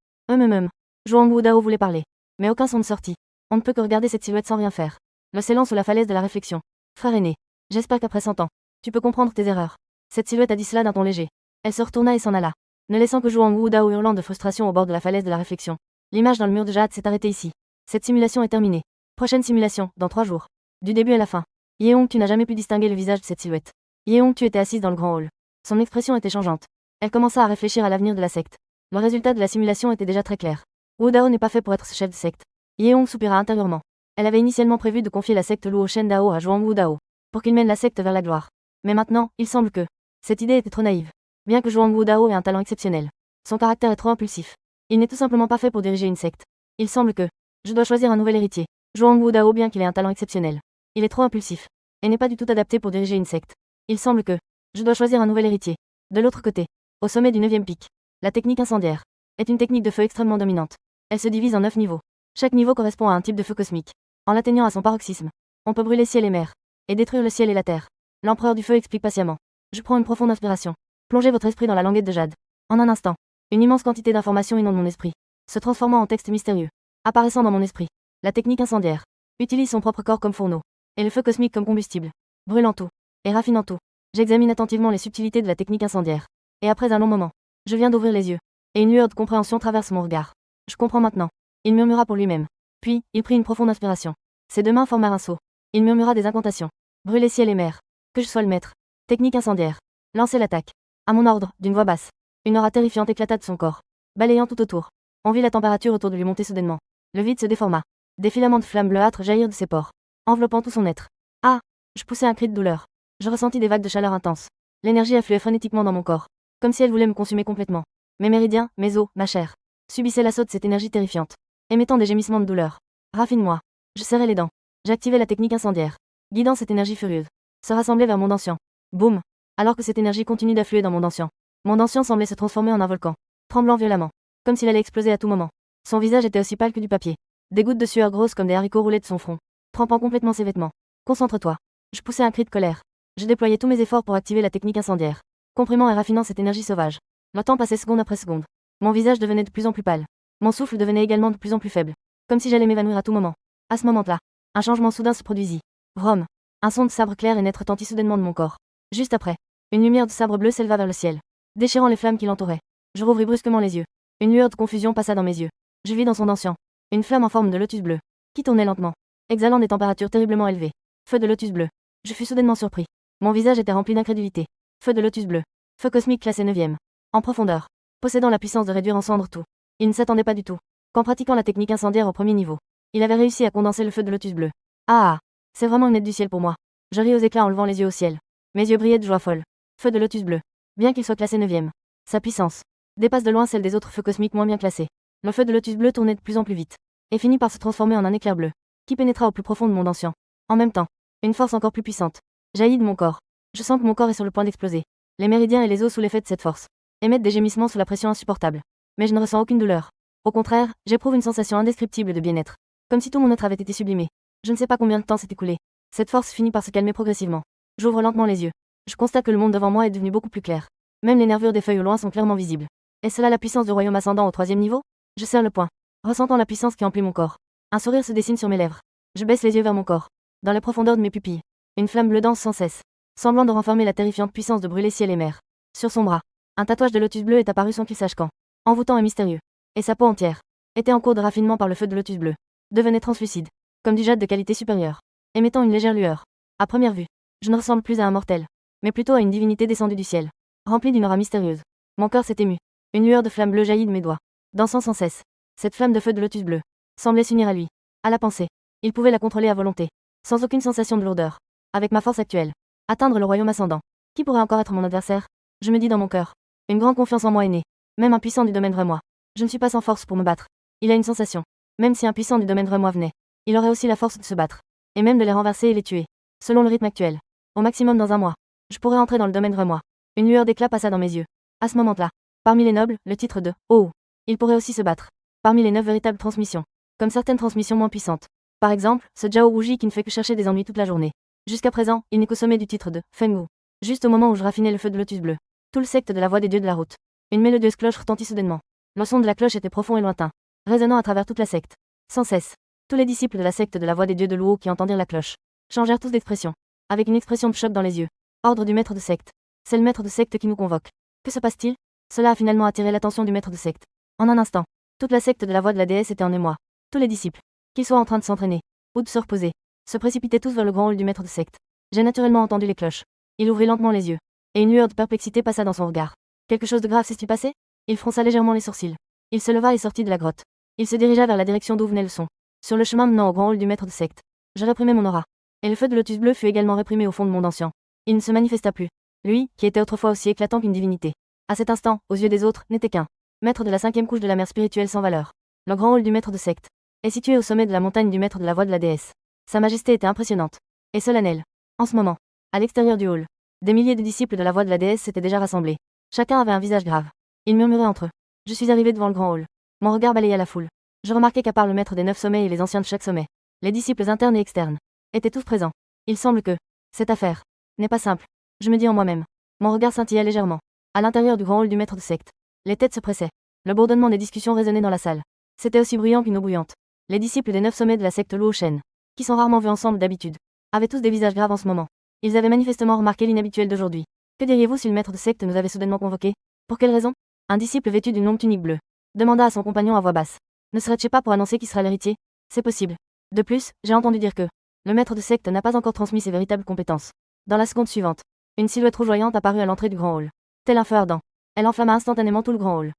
Zhuang Wudao voulait parler, mais aucun son ne sortit. On ne peut que regarder cette silhouette sans rien faire. Le scellant sous la falaise de la réflexion. Frère aîné, j'espère qu'après 100 ans, tu peux comprendre tes erreurs. Cette silhouette a dit cela d'un ton léger. Elle se retourna et s'en alla, ne laissant que Zhuang Wudao hurlant de frustration au bord de la falaise de la réflexion. L'image dans le mur de jade s'est arrêtée ici. Cette simulation est terminée. Prochaine simulation, dans 3 jours. Du début à la fin. Yeong, tu n'as jamais pu distinguer le visage de cette silhouette. Yeong, tu étais assise dans le grand hall. Son expression était changeante. Elle commença à réfléchir à l'avenir de la secte. Le résultat de la simulation était déjà très clair. Wudao n'est pas fait pour être chef de secte. Yeong soupira intérieurement. Elle avait initialement prévu de confier la secte Luo Shen Dao à Zhuang Wudao, pour qu'il mène la secte vers la gloire. Mais maintenant, il semble que cette idée était trop naïve. Bien que Zhuang Wudao ait un talent exceptionnel, son caractère est trop impulsif. Il n'est tout simplement pas fait pour diriger une secte. Il semble que je dois choisir un nouvel héritier. Zhuang Wudao, bien qu'il ait un talent exceptionnel, il est trop impulsif et n'est pas du tout adapté pour diriger une secte. Il semble que je dois choisir un nouvel héritier. De l'autre côté, au sommet du 9e pic, la technique incendiaire est une technique de feu extrêmement dominante. Elle se divise en 9 niveaux. Chaque niveau correspond à un type de feu cosmique. En l'atteignant à son paroxysme, on peut brûler ciel et mer et détruire le ciel et la terre. L'empereur du feu explique patiemment. Je prends une profonde inspiration. Plongez votre esprit dans la languette de jade. En un instant, une immense quantité d'informations inonde mon esprit, se transformant en texte mystérieux, apparaissant dans mon esprit. La technique incendiaire utilise son propre corps comme fourneau, et le feu cosmique comme combustible, brûlant tout, et raffinant tout. J'examine attentivement les subtilités de la technique incendiaire. Et après un long moment, je viens d'ouvrir les yeux, et une lueur de compréhension traverse mon regard. Je comprends maintenant. Il murmura pour lui-même. Puis, il prit une profonde inspiration. Ses 2 mains formèrent un seau. Il murmura des incantations. Brûler ciel et mer. Que je sois le maître. Technique incendiaire. Lancez l'attaque. À mon ordre, d'une voix basse. Une aura terrifiante éclata de son corps, balayant tout autour. On vit la température autour de lui monter soudainement. Le vide se déforma. Des filaments de flammes bleuâtres jaillirent de ses pores, enveloppant tout son être. Ah! Je poussai un cri de douleur. Je ressentis des vagues de chaleur intense. L'énergie affluait frénétiquement dans mon corps, comme si elle voulait me consumer complètement. Mes méridiens, mes os, ma chair, subissaient l'assaut de cette énergie terrifiante, émettant des gémissements de douleur. Raffine-moi. Je serrai les dents. J'activai la technique incendiaire, guidant cette énergie furieuse. se rassembler vers Monde Ancien. Boum! Alors que cette énergie continue d'affluer dans Monde Ancien. Monde Ancien semblait se transformer en un volcan, tremblant violemment, comme s'il allait exploser à tout moment. Son visage était aussi pâle que du papier. Des gouttes de sueur grosses comme des haricots roulaient de son front, trempant complètement ses vêtements. Concentre-toi. Je poussai un cri de colère. Je déployais tous mes efforts pour activer la technique incendiaire, comprimant et raffinant cette énergie sauvage. Le temps passait seconde après seconde. Mon visage devenait de plus en plus pâle. Mon souffle devenait également de plus en plus faible, comme si j'allais m'évanouir à tout moment. À ce moment-là, un changement soudain se produisit. Vroom. Un son de sabre clair et net retentit soudainement de mon corps. Juste après, une lumière de sabre bleu s'éleva vers le ciel, déchirant les flammes qui l'entouraient. Je rouvris brusquement les yeux. Une lueur de confusion passa dans mes yeux. Je vis dans son ancien une flamme en forme de lotus bleu, qui tournait lentement, exhalant des températures terriblement élevées. Feu de lotus bleu. Je fus soudainement surpris. Mon visage était rempli d'incrédulité. Feu de lotus bleu. Feu cosmique classé 9e. En profondeur. Possédant la puissance de réduire en cendres tout. Il ne s'attendait pas du tout. Qu'en pratiquant la technique incendiaire au premier niveau, il avait réussi à condenser le feu de lotus bleu. Ah! C'est vraiment une aide du ciel pour moi. Je ris aux éclats en levant les yeux au ciel. Mes yeux brillaient de joie folle. Feu de lotus bleu. Bien qu'il soit classé 9e. Sa puissance dépasse de loin celle des autres feux cosmiques moins bien classés. Le feu de lotus bleu tournait de plus en plus vite, et finit par se transformer en un éclair bleu, qui pénétra au plus profond de Monde Ancien. En même temps, une force encore plus puissante jaillit de mon corps. Je sens que mon corps est sur le point d'exploser. Les méridiens et les os sous l'effet de cette force émettent des gémissements sous la pression insupportable. Mais je ne ressens aucune douleur. Au contraire, j'éprouve une sensation indescriptible de bien-être. Comme si tout mon être avait été sublimé. Je ne sais pas combien de temps s'est écoulé. Cette force finit par se calmer progressivement. J'ouvre lentement les yeux. Je constate que le monde devant moi est devenu beaucoup plus clair. Même les nervures des feuilles au loin sont clairement visibles. Est-ce cela la puissance du royaume ascendant au 3e niveau? Je serre le poing, ressentant la puissance qui emplit mon corps. Un sourire se dessine sur mes lèvres. Je baisse les yeux vers mon corps. Dans les profondeurs de mes pupilles, une flamme bleue danse sans cesse, semblant de renfermer la terrifiante puissance de brûler ciel et mer. Sur son bras, un tatouage de lotus bleu est apparu sans qu'il sache quand. Envoûtant et mystérieux. Et sa peau entière était en cours de raffinement par le feu de lotus bleu. Devenait translucide, comme du jade de qualité supérieure, émettant une légère lueur. À première vue, je ne ressemble plus à un mortel, mais plutôt à une divinité descendue du ciel, remplie d'une aura mystérieuse. Mon cœur s'est ému. Une lueur de flamme bleue jaillit de mes doigts, dansant sans cesse. Cette flamme de feu de lotus bleu semblait s'unir à lui, à la pensée. Il pouvait la contrôler à volonté, sans aucune sensation de lourdeur. Avec ma force actuelle, atteindre le royaume ascendant. Qui pourrait encore être mon adversaire? Je me dis dans mon cœur. Une grande confiance en moi est née. Même un puissant du domaine vrai moi. Je ne suis pas sans force pour me battre. Il a une sensation. Même si un puissant du domaine vrai moi venait, il aurait aussi la force de se battre. Et même de les renverser et les tuer. Selon le rythme actuel. Au maximum dans un mois. Je pourrais entrer dans le domaine vrai moi. Une lueur d'éclat passa dans mes yeux. À ce moment-là, parmi les nobles, le titre de Oh, il pourrait aussi se battre. Parmi les 9 véritables transmissions. Comme certaines transmissions moins puissantes. Par exemple, ce Zhao Wuji qui ne fait que chercher des ennuis toute la journée. Jusqu'à présent, il n'est qu'au sommet du titre de Fengwu. Juste au moment où je raffinais le feu de lotus bleu. Tout le secte de la voix des dieux de la route. Une mélodieuse cloche retentit soudainement. Le son de la cloche était profond et lointain, résonnant à travers toute la secte. Sans cesse, tous les disciples de la secte de la voix des dieux de Luo qui entendirent la cloche changèrent tous d'expression, avec une expression de choc dans les yeux. Ordre du maître de secte. C'est le maître de secte qui nous convoque. Que se passe-t-il? Cela a finalement attiré l'attention du maître de secte. En un instant, toute la secte de la voix de la déesse était en émoi. Tous les disciples, qu'ils soient en train de s'entraîner ou de se reposer, se précipitaient tous vers le grand hall du maître de secte. J'ai naturellement entendu les cloches. Il ouvrit lentement les yeux, et une lueur de perplexité passa dans son regard. Quelque chose de grave s'est-il passé? Il fronça légèrement les sourcils. Il se leva et sortit de la grotte. Il se dirigea vers la direction d'où venait le son. Sur le chemin menant au grand hall du maître de secte, je réprimai mon aura. Et le feu de lotus bleu fut également réprimé au fond de Monde Ancien. Il ne se manifesta plus. Lui, qui était autrefois aussi éclatant qu'une divinité, à cet instant, aux yeux des autres, n'était qu'un maître de la 5e couche de la mer spirituelle sans valeur. Le grand hall du maître de secte est situé au sommet de la montagne du maître de la voix de la déesse. Sa majesté était impressionnante et solennelle. En ce moment, à l'extérieur du hall, des milliers de disciples de la voix de la déesse s'étaient déjà rassemblés. Chacun avait un visage grave. Ils murmuraient entre eux. Je suis arrivé devant le grand hall. Mon regard balaya la foule. Je remarquai qu'à part le maître des 9 sommets et les anciens de chaque sommet, les disciples internes et externes étaient tous présents. Il semble que cette affaire n'est pas simple. Je me dis en moi-même. Mon regard scintilla légèrement. À l'intérieur du grand hall du maître de secte, les têtes se pressaient. Le bourdonnement des discussions résonnait dans la salle. C'était aussi bruyant qu'une eau bouillante. Les disciples des 9 sommets de la secte Luo Shen, qui sont rarement vus ensemble d'habitude, avaient tous des visages graves en ce moment. Ils avaient manifestement remarqué l'inhabituel d'aujourd'hui. Que diriez-vous si le maître de secte nous avait soudainement convoqués? Pour quelle raison? Un disciple vêtu d'une longue tunique bleue demanda à son compagnon à voix basse. Ne serait-ce pas pour annoncer qui sera l'héritier? C'est possible. De plus, j'ai entendu dire que le maître de secte n'a pas encore transmis ses véritables compétences. Dans la seconde suivante, une silhouette rougeoyante apparut à l'entrée du grand hall. Tel un feu ardent, elle enflamma instantanément tout le grand hall.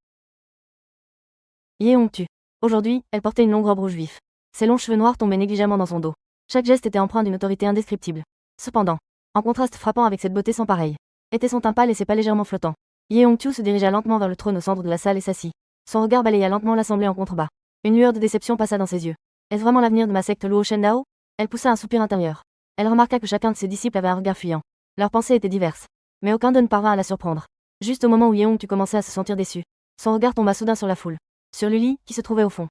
Yeong-tu. Aujourd'hui, elle portait une longue robe rouge vif. Ses longs cheveux noirs tombaient négligemment dans son dos. Chaque geste était empreint d'une autorité indescriptible. Cependant, en contraste frappant avec cette beauté sans pareille, était son teint pâle et ses pas légèrement flottants. Yeong-tu se dirigea lentement vers le trône au centre de la salle et s'assit. Son regard balaya lentement l'assemblée en contrebas. Une lueur de déception passa dans ses yeux. Est-ce vraiment l'avenir de ma secte Luo Shen Dao? Elle poussa un soupir intérieur. Elle remarqua que chacun de ses disciples avait un regard fuyant. Leurs pensées étaient diverses. Mais aucun d'eux ne parvint à la surprendre. Juste au moment où Yeongtu commençait à se sentir déçu, son regard tomba soudain sur la foule. Sur Lily, qui se trouvait au fond.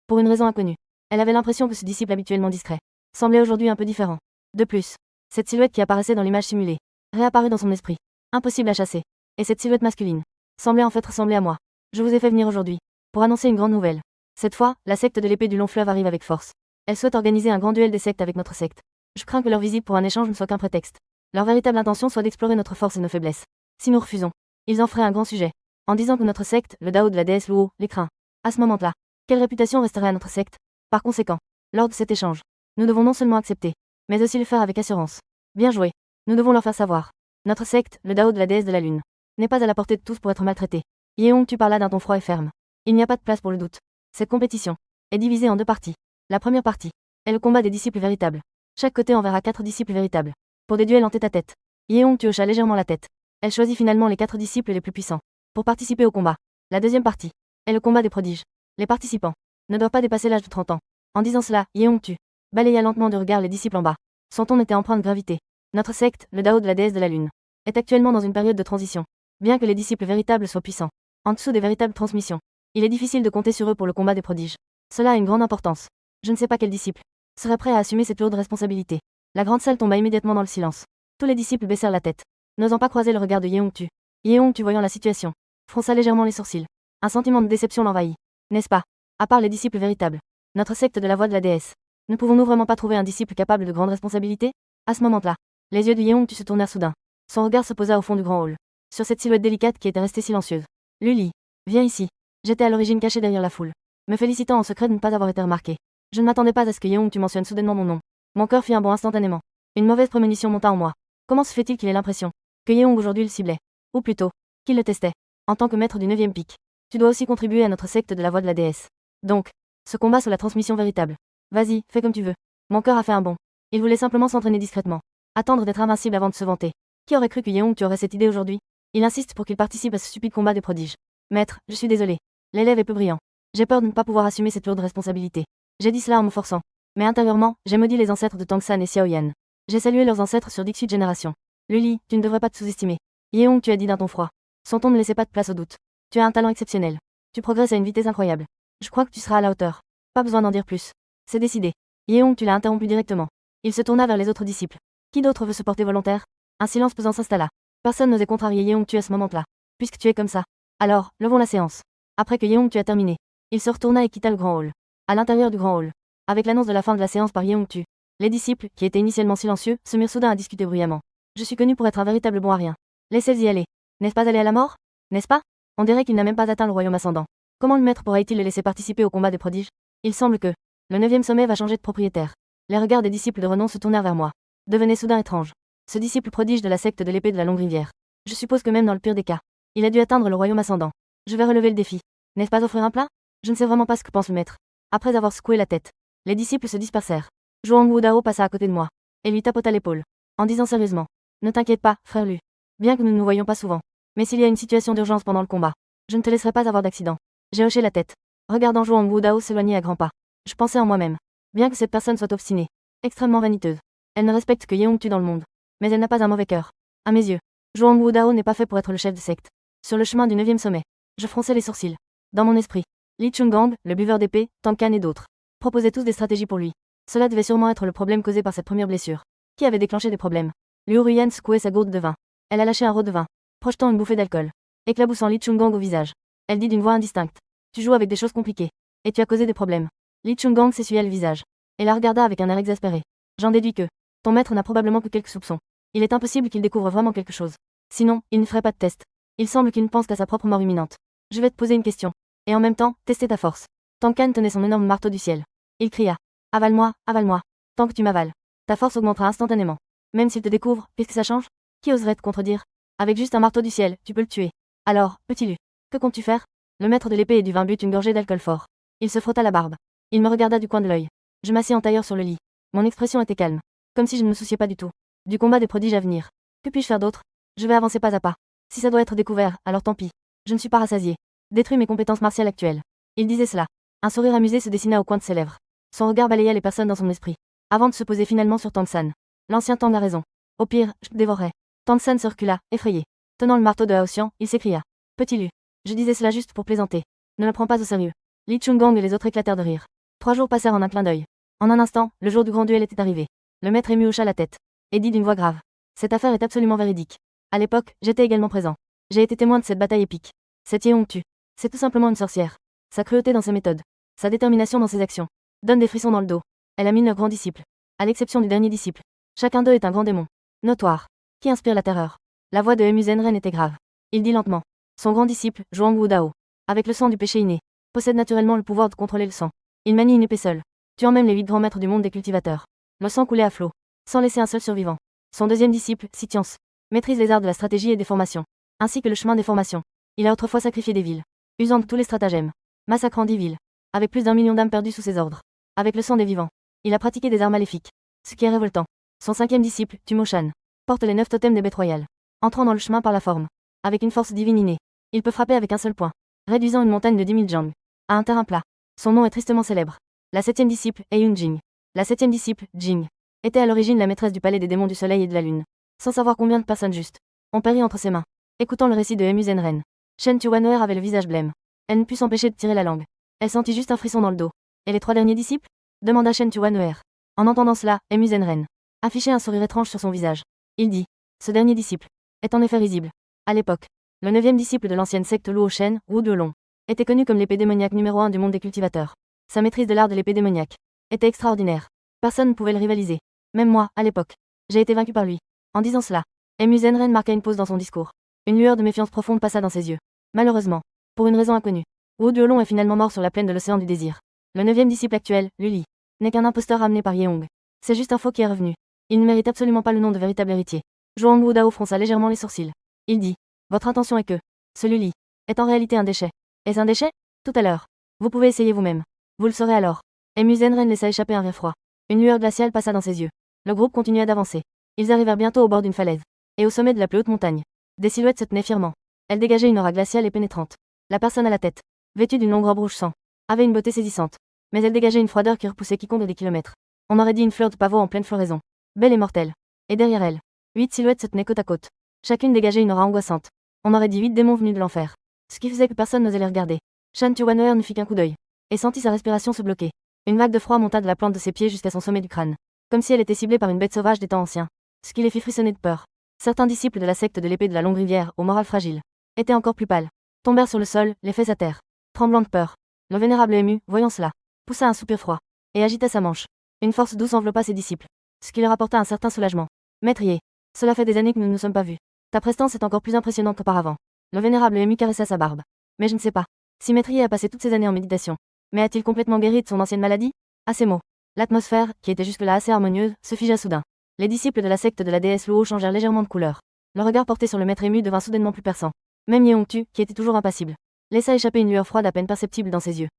Pour une raison inconnue. Elle avait l'impression que ce disciple habituellement discret semblait aujourd'hui un peu différent. De plus, cette silhouette qui apparaissait dans l'image simulée réapparut dans son esprit. Impossible à chasser. Et cette silhouette masculine semblait en fait ressembler à moi. Je vous ai fait venir aujourd'hui pour annoncer une grande nouvelle. Cette fois, la secte de l'épée du long fleuve arrive avec force. Elle souhaite organiser un grand duel des sectes avec notre secte. Je crains que leur visite pour un échange ne soit qu'un prétexte. Leur véritable intention soit d'explorer notre force et nos faiblesses. Si nous refusons, ils en feraient un grand sujet, en disant que notre secte, le Dao de la déesse Luo, les craint. À ce moment-là, quelle réputation resterait à notre secte? Par conséquent, lors de cet échange, nous devons non seulement accepter, mais aussi le faire avec assurance. Bien joué. Nous devons leur faire savoir. Notre secte, le Dao de la déesse de la lune, n'est pas à la portée de tous pour être maltraité. Yeongtu parla d'un ton froid et ferme. Il n'y a pas de place pour le doute. Cette compétition est divisée en deux parties. La première partie est le combat des disciples véritables. Chaque côté enverra 4 disciples véritables pour des duels en tête-à-tête. Yeongtu hocha légèrement la tête. Elle choisit finalement les 4 disciples les plus puissants pour participer au combat. La deuxième partie est le combat des prodiges. Les participants ne doivent pas dépasser l'âge de 30 ans. En disant cela, Yeongtu balaya lentement de regard les disciples en bas. Son ton était empreint de gravité. Notre secte, le Dao de la déesse de la lune, est actuellement dans une période de transition. Bien que les disciples véritables soient puissants, en dessous des véritables transmissions, il est difficile de compter sur eux pour le combat des prodiges. Cela a une grande importance. Je ne sais pas quel disciple serait prêt à assumer cette lourde responsabilité. La grande salle tomba immédiatement dans le silence. Tous les disciples baissèrent la tête, n'osant pas croiser le regard de Yeongtu. Yeongtu, voyant la situation, fronça légèrement les sourcils. Un sentiment de déception l'envahit. N'est-ce pas? À part les disciples véritables, notre secte de la voix de la déesse, ne pouvons-nous vraiment pas trouver un disciple capable de grandes responsabilités? À ce moment-là, les yeux de Yeongtu se tournèrent soudain. Son regard se posa au fond du grand hall, sur cette silhouette délicate qui était restée silencieuse. Lily, viens ici. J'étais à l'origine cachée derrière la foule, me félicitant en secret de ne pas avoir été remarqué. Je ne m'attendais pas à ce que Yeongtu mentionne soudainement mon nom. Mon cœur fit un bond instantanément. Une mauvaise prémonition monta en moi. Comment se fait-il qu'il ait l'impression que Yeong aujourd'hui le ciblait? Ou plutôt, qu'il le testait. En tant que maître du 9e pic, tu dois aussi contribuer à notre secte de la voix de la déesse. Donc, ce combat sur la transmission véritable. Vas-y, fais comme tu veux. Mon cœur a fait un bond. Il voulait simplement s'entraîner discrètement. Attendre d'être invincible avant de se vanter. Qui aurait cru que Yeongtu aurait cette idée aujourd'hui? Il insiste pour qu'il participe à ce stupide combat des prodiges. Maître, je suis désolé. L'élève est peu brillant. J'ai peur de ne pas pouvoir assumer cette lourde responsabilité. J'ai dit cela en me forçant. Mais intérieurement, j'ai maudit les ancêtres de Tangsan et Xiaoyan. J'ai salué leurs ancêtres sur 18 générations. Lily, tu ne devrais pas te sous-estimer. Yeongtu a dit d'un ton froid. Son ton ne laissait pas de place au doute. Tu as un talent exceptionnel. Tu progresses à une vitesse incroyable. Je crois que tu seras à la hauteur. Pas besoin d'en dire plus. C'est décidé. Yeongtu l'a interrompu directement. Il se tourna vers les autres disciples. Qui d'autre veut se porter volontaire? Un silence pesant s'installa. Personne n'osait contrarier Yeongtu à ce moment-là. Puisque tu es comme ça. Alors, levons la séance. Après que Yeongtu a terminé, il se retourna et quitta le grand hall. À l'intérieur du grand hall, avec l'annonce de la fin de la séance par Yeongtu, les disciples, qui étaient initialement silencieux, se mirent soudain à discuter bruyamment. Je suis connu pour être un véritable bon à rien. Laissez-y y aller. N'est-ce pas aller à la mort? N'est-ce pas? On dirait qu'il n'a même pas atteint le royaume ascendant. Comment le maître pourrait-il le laisser participer au combat des prodiges? Il semble que le 9e sommet va changer de propriétaire. Les regards des disciples de renom se tournèrent vers moi. Devenaient soudain étranges. Ce disciple prodige de la secte de l'épée de la longue rivière. Je suppose que même dans le pire des cas, il a dû atteindre le royaume ascendant. Je vais relever le défi. N'est-ce pas offrir un plat? Je ne sais vraiment pas ce que pense le maître. Après avoir secoué la tête, les disciples se dispersèrent. Zhuang Wudao passa à côté de moi et lui tapota l'épaule, en disant sérieusement: Ne t'inquiète pas, frère Lu. Bien que nous ne nous voyions pas souvent, mais s'il y a une situation d'urgence pendant le combat, je ne te laisserai pas avoir d'accident. J'ai hoché la tête, regardant Zhuang Wudao s'éloigner à grands pas. Je pensais en moi-même. Bien que cette personne soit obstinée, extrêmement vaniteuse, elle ne respecte que Yeongtu dans le monde. Mais elle n'a pas un mauvais cœur. À mes yeux, Zhuang Wudao n'est pas fait pour être le chef de secte. Sur le chemin du 9e sommet, je fronçais les sourcils. Dans mon esprit, Li Chungang, le buveur d'épée, Tangkan et d'autres, proposaient tous des stratégies pour lui. Cela devait sûrement être le problème causé par cette première blessure. Qui avait déclenché des problèmes? Liu Ruyan secouait sa gourde de vin. Elle a lâché un rot de vin, projetant une bouffée d'alcool, éclaboussant Li Chungang au visage. Elle dit d'une voix indistincte: Tu joues avec des choses compliquées, et tu as causé des problèmes. Li Chungang s'essuya le visage, et la regarda avec un air exaspéré. J'en déduis que ton maître n'a probablement que quelques soupçons. Il est impossible qu'il découvre vraiment quelque chose. Sinon, il ne ferait pas de test. Il semble qu'il ne pense qu'à sa propre mort imminente. Je vais te poser une question. Et en même temps, tester ta force. Tangkan tenait son énorme marteau du ciel. Il cria: Avale-moi, avale-moi. Tant que tu m'avales, ta force augmentera instantanément. Même s'il te découvre, puisque ça change? Qui oserait te contredire? Avec juste un marteau du ciel, tu peux le tuer. Alors, petit Lu, que comptes-tu faire? Le maître de l'épée et du vin but une gorgée d'alcool fort. Il se frotta la barbe. Il me regarda du coin de l'œil. Je m'assis en tailleur sur le lit. Mon expression était calme, comme si je ne me souciais pas du tout du combat des prodiges à venir. Que puis-je faire d'autre? Je vais avancer pas à pas. Si ça doit être découvert, alors tant pis. Je ne suis pas rassasié. Détruis mes compétences martiales actuelles. Il disait cela. Un sourire amusé se dessina au coin de ses lèvres. Son regard balaya les personnes dans son esprit. avant de se poser finalement sur Tangsan. L'ancien Tang a raison. Au pire, je te dévorerai. Tangsan se recula, effrayé. Tenant le marteau de Hao Xian, il s'écria. Petit Lu. Je disais cela juste pour plaisanter. Ne le prends pas au sérieux. Li Chungang et les autres éclatèrent de rire. 3 jours passèrent en un clin d'œil. En un instant, le jour du grand duel était arrivé. Le maître ému hocha la tête. Et dit d'une voix grave. Cette affaire est absolument véridique. À l'époque, j'étais également présent. J'ai été témoin de cette bataille épique. Cette Yeong-tu. C'est tout simplement une sorcière. Sa cruauté dans ses méthodes. Sa détermination dans ses actions. Donne des frissons dans le dos. Elle a mis 9 grands disciples. À l'exception du dernier disciple. Chacun d'eux est un grand démon. Notoire. Qui inspire la terreur. La voix de Emu Zenren était grave. Il dit lentement. Son grand disciple, Zhuang Wudao. Avec le sang du péché inné. Possède naturellement le pouvoir de contrôler le sang. Il manie une épée seule. Tuant même les 8 grands maîtres du monde des cultivateurs. Le sang coulait à flot. Sans laisser un seul survivant. Son deuxième disciple, Sitiance. Maîtrise les arts de la stratégie et des formations. Ainsi que le chemin des formations. Il a autrefois sacrifié des villes. Usant de tous les stratagèmes. Massacrant 10 villes. Avec plus d'1 million d'âmes perdues sous ses ordres. Avec le sang des vivants. Il a pratiqué des arts maléfiques. Ce qui est révoltant. Son 5e disciple, Tumoshan. Porte les 9 totems des bêtes royales. Entrant dans le chemin par la forme. Avec une force divine innée. Il peut frapper avec un seul point. Réduisant une montagne de 10 000 jang. À un terrain plat. Son nom est tristement célèbre. La 7e disciple, Eun Jing. La 7e disciple, Jing. Était à l'origine la maîtresse du palais des démons du soleil et de la lune. Sans savoir combien de personnes justes ont péri entre ses mains. Écoutant le récit de Emu Zenren. Shen Tuanoer avait le visage blême. Elle ne put s'empêcher de tirer la langue. Elle sentit juste un frisson dans le dos. Et les 3 derniers disciples demanda Shen Tuanoer. En entendant cela, Emu Zenren affichait un sourire étrange sur son visage. Il dit. Ce dernier disciple est en effet risible. À l'époque, le 9e disciple de l'ancienne secte Luo Shen, Wu Duolong, était connu comme l'épée démoniaque numéro 1 du monde des cultivateurs. Sa maîtrise de l'art de l'épée démoniaque était extraordinaire. Personne ne pouvait le rivaliser. Même moi, à l'époque, j'ai été vaincu par lui. En disant cela, Emu Zenren marqua une pause dans son discours. Une lueur de méfiance profonde passa dans ses yeux. Malheureusement, pour une raison inconnue, Wu Duolong est finalement mort sur la plaine de l'océan du désir. Le 9e disciple actuel, Luli, n'est qu'un imposteur ramené par Yeong. C'est juste un faux qui est revenu. Il ne mérite absolument pas le nom de véritable héritier. Zhuang Wudao fronça légèrement les sourcils. Il dit. Votre intention est que ce Luli est en réalité un déchet. Est-ce un déchet? Tout à l'heure. Vous pouvez essayer vous-même. Vous le saurez alors. Emu Zenren laissa échapper un rire froid. Une lueur glaciale passa dans ses yeux. Le groupe continua d'avancer. Ils arrivèrent bientôt au bord d'une falaise. Et au sommet de la plus haute montagne. Des silhouettes se tenaient fièrement. Elles dégageaient une aura glaciale et pénétrante. La personne à la tête, vêtue d'une longue robe rouge sang, avait une beauté saisissante. Mais elle dégageait une froideur qui repoussait quiconque des kilomètres. On aurait dit une fleur de pavot en pleine floraison. Belle et mortelle. Et derrière elle, 8 silhouettes se tenaient côte à côte. Chacune dégageait une aura angoissante. On aurait dit 8 démons venus de l'enfer. Ce qui faisait que personne n'osait les regarder. Shan Tuanoer ne fit qu'un coup d'œil. Et sentit sa respiration se bloquer. Une vague de froid monta de la plante de ses pieds jusqu'à son sommet du crâne. Comme si elle était ciblée par une bête sauvage des temps anciens. Ce qui les fit frissonner de peur. Certains disciples de la secte de l'épée de la longue rivière, au moral fragile, étaient encore plus pâles. Tombèrent sur le sol, les fesses à terre. Tremblant de peur. Le vénérable ému, voyant cela, poussa un soupir froid. Et agita sa manche. Une force douce enveloppa ses disciples. Ce qui leur apporta un certain soulagement. Maîtrier. Cela fait des années que nous ne nous sommes pas vus. Ta prestance est encore plus impressionnante qu'auparavant. Le vénérable ému caressa sa barbe. Mais je ne sais pas. Si Maîtrier a passé toutes ces années en méditation, mais a-t-il complètement guéri de son ancienne maladie? À ces mots, l'atmosphère, qui était jusque-là assez harmonieuse, se figea soudain. Les disciples de la secte de la déesse Luo changèrent légèrement de couleur. Le regard porté sur le maître ému devint soudainement plus perçant. Même Yeongtu, qui était toujours impassible, laissa échapper une lueur froide à peine perceptible dans ses yeux.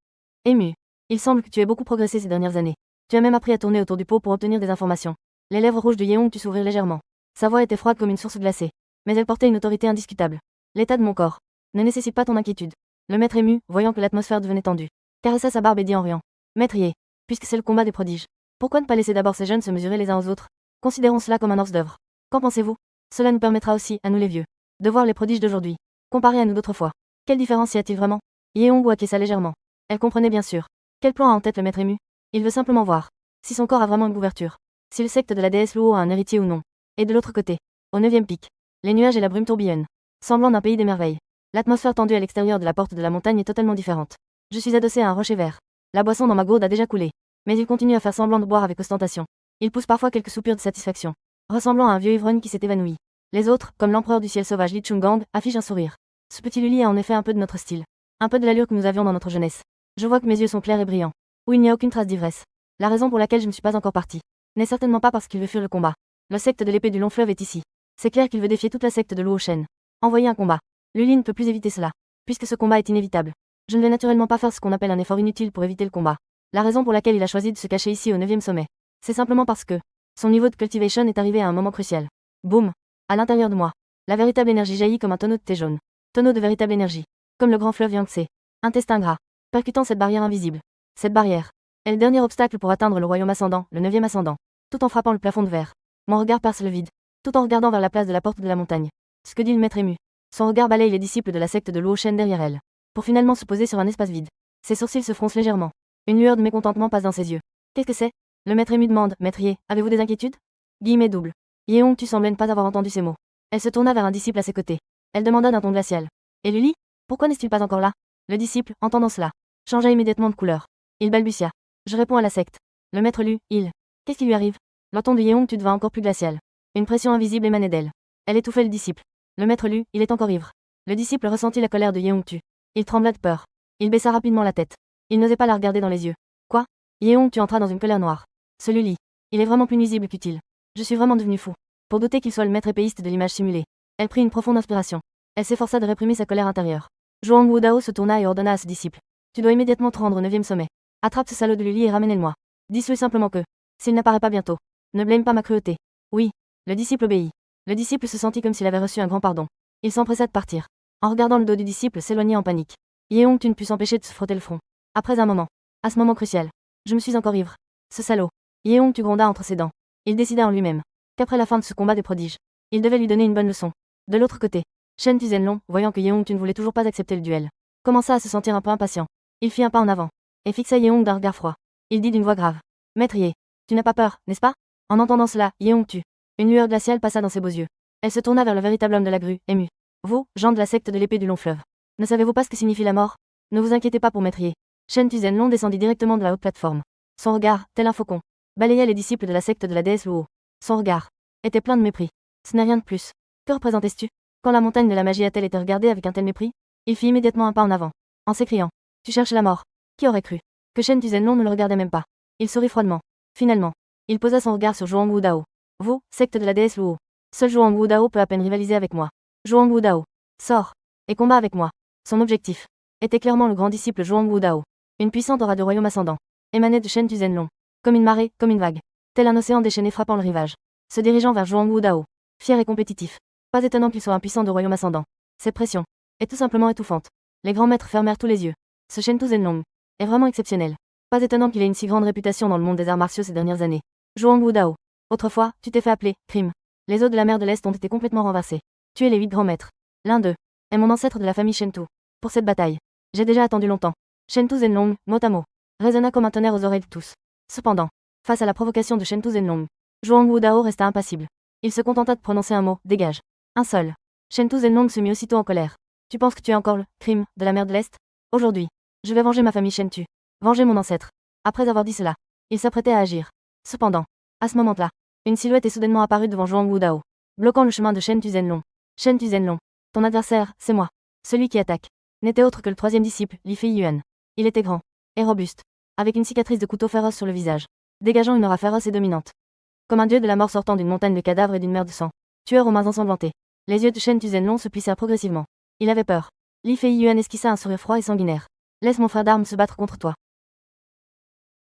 Ému. Il semble que tu aies beaucoup progressé ces dernières années. Tu as même appris à tourner autour du pot pour obtenir des informations. Les lèvres rouges de Yeongtu s'ouvrirent légèrement. Sa voix était froide comme une source glacée. Mais elle portait une autorité indiscutable. L'état de mon corps ne nécessite pas ton inquiétude. Le maître ému, voyant que l'atmosphère devenait tendue, caressa sa barbe et dit en riant. Maîtrier, puisque c'est le combat des prodiges, pourquoi ne pas laisser d'abord ces jeunes se mesurer les uns aux autres? Considérons cela comme un hors-d'œuvre. Qu'en pensez-vous? Cela nous permettra aussi, à nous les vieux, de voir les prodiges d'aujourd'hui, comparés à nous d'autrefois. Quelle différence y a-t-il vraiment? Yeong acquiesça légèrement. Elle comprenait bien sûr. Quel plan a en tête le maître ému? Il veut simplement voir si son corps a vraiment une couverture, si le secte de la déesse Luo a un héritier ou non. Et de l'autre côté, au 9e pic, les nuages et la brume tourbillonnent, semblant d'un pays des merveilles. L'atmosphère tendue à l'extérieur de la porte de la montagne est totalement différente. Je suis adossé à un rocher vert. La boisson dans ma gourde a déjà coulé. Mais il continue à faire semblant de boire avec ostentation. Il pousse parfois quelques soupirs de satisfaction, ressemblant à un vieux ivrogne qui s'est évanoui. Les autres, comme l'empereur du ciel sauvage Li Chungang, affichent un sourire. Ce petit Luli a en effet un peu de notre style. Un peu de l'allure que nous avions dans notre jeunesse. Je vois que mes yeux sont clairs et brillants. Où il n'y a aucune trace d'ivresse. La raison pour laquelle je ne suis pas encore parti n'est certainement pas parce qu'il veut fuir le combat. Le secte de l'épée du long fleuve est ici. C'est clair qu'il veut défier toute la secte de Luo Shen. Envoyer un combat. Luli ne peut plus éviter cela. Puisque ce combat est inévitable. Je ne vais naturellement pas faire ce qu'on appelle un effort inutile pour éviter le combat. La raison pour laquelle il a choisi de se cacher ici au 9e sommet, c'est simplement parce que son niveau de cultivation est arrivé à un moment crucial. Boum. À l'intérieur de moi, la véritable énergie jaillit comme un tonneau de thé jaune. Tonneau de véritable énergie. Comme le grand fleuve Yangtze. Intestin gras. Percutant cette barrière invisible. Cette barrière est le dernier obstacle pour atteindre le royaume ascendant, le 9e ascendant. Tout en frappant le plafond de verre. Mon regard perce le vide. Tout en regardant vers la place de la porte de la montagne. Ce que dit le maître ému. Son regard balaye les disciples de la secte de Luo Shen derrière elle. Pour finalement se poser sur un espace vide. Ses sourcils se froncent légèrement. Une lueur de mécontentement passe dans ses yeux. Qu'est-ce que c'est? Le maître ému demande. Maître Ye, avez-vous des inquiétudes? Guillemets double. Yeong tu semblais ne pas avoir entendu ces mots. Elle se tourna vers un disciple à ses côtés. Elle demanda d'un ton glacial. Et Lily? Pourquoi n'est-il pas encore là? Le disciple, entendant cela, changea immédiatement de couleur. Il balbutia. Je réponds à la secte. Le maître lut. Il. Qu'est-ce qui lui arrive? Le ton de Yeong tu devint encore plus glacial. Une pression invisible émanait d'elle. Elle étouffait le disciple. Le maître lut. Il est encore ivre. Le disciple ressentit la colère de Yeong tu. Il trembla de peur. Il baissa rapidement la tête. Il n'osait pas la regarder dans les yeux. Quoi? Yeong tu entra dans une colère noire. Ce Lily. Il est vraiment plus nuisible qu'utile. Je suis vraiment devenu fou. Pour douter qu'il soit le maître épéiste de l'image simulée. Elle prit une profonde inspiration. Elle s'efforça de réprimer sa colère intérieure. Zhuang Wudao se tourna et ordonna à ce disciple. Tu dois immédiatement te rendre au 9e sommet. Attrape ce salaud de Lily et ramène-le-moi. Dis-lui simplement que, s'il n'apparaît pas bientôt, ne blâme pas ma cruauté. Oui. Le disciple obéit. Le disciple se sentit comme s'il avait reçu un grand pardon. Il s'empressa de partir. En regardant le dos du disciple s'éloigner en panique. Yeong tu ne put s'empêcher de se frotter le front. Après un moment. À ce moment crucial. Je me suis encore ivre. Ce salaud. Yeong tu gronda entre ses dents. Il décida en lui-même qu'après la fin de ce combat des prodiges, il devait lui donner une bonne leçon. De l'autre côté, Shen Tuzenlong, voyant que Yeong tu ne voulait toujours pas accepter le duel, commença à se sentir un peu impatient. Il fit un pas en avant et fixa Yeong d'un regard froid. Il dit d'une voix grave. Maître Ye, tu n'as pas peur, n'est-ce pas? En entendant cela, Yeong tu. Une lueur glaciale passa dans ses beaux yeux. Elle se tourna vers le véritable homme de la grue, ému. Vous, gens de la secte de l'épée du long fleuve. Ne savez-vous pas ce que signifie la mort? Ne vous inquiétez pas pour Maître Ye. Shen Tuzenlong descendit directement de la haute plateforme. Son regard, tel un faucon, balayait les disciples de la secte de la déesse Luo. Son regard était plein de mépris. Ce n'est rien de plus. Que représentais-tu? Quand la montagne de la magie a-t-elle été regardée avec un tel mépris? Il fit immédiatement un pas en avant, en s'écriant. Tu cherches la mort. Qui aurait cru que Shen Tuzenlong ne le regardait même pas? Il sourit froidement. Finalement, il posa son regard sur Zhuang Wudao. Vous, secte de la déesse Luo. Seul Zhuang Wudao peut à peine rivaliser avec moi. Zhuang Wudao sort et combat avec moi. Son objectif était clairement le grand disciple Zhuang Wudao. Une puissante aura de royaume ascendant émanait de Shen Tuzenlong, comme une marée, comme une vague, tel un océan déchaîné frappant le rivage, se dirigeant vers Zhuang Wudao, fier et compétitif. Pas étonnant qu'il soit un puissant de royaume ascendant. Cette pression est tout simplement étouffante. Les grands maîtres fermèrent tous les yeux. Ce Shen Tuzenlong est vraiment exceptionnel. Pas étonnant qu'il ait une si grande réputation dans le monde des arts martiaux ces dernières années. Zhuang Wudao. Autrefois, tu t'es fait appeler Crime. Les eaux de la mer de l'Est ont été complètement renversées. Tu es les 8 grands maîtres. L'un d'eux est mon ancêtre de la famille Shentu. Pour cette bataille, j'ai déjà attendu longtemps. Shen Tuzenlong, mot à mot, résonna comme un tonnerre aux oreilles de tous. Cependant, face à la provocation de Shen Tuzenlong, Zhuang Wudao resta impassible. Il se contenta de prononcer un mot, dégage. Un seul. Shen Tuzenlong se mit aussitôt en colère. Tu penses que tu es encore le crime de la mer de l'Est? Aujourd'hui, je vais venger ma famille Shentu. Venger mon ancêtre. Après avoir dit cela, il s'apprêtait à agir. Cependant, à ce moment-là, une silhouette est soudainement apparue devant Zhuang Wudao, bloquant le chemin de Shen Tuzenlong. Shen Tuzenlong, ton adversaire, c'est moi. Celui qui attaque n'était autre que le troisième disciple, Li Feiyuan. Il était grand et robuste, avec une cicatrice de couteau féroce sur le visage, dégageant une aura féroce et dominante. Comme un dieu de la mort sortant d'une montagne de cadavres et d'une mer de sang, tueur aux mains ensanglantées. Les yeux de Shen Tuzenlong se plissèrent progressivement. Il avait peur. Li Feiyuan esquissa un sourire froid et sanguinaire. Laisse mon frère d'armes se battre contre toi.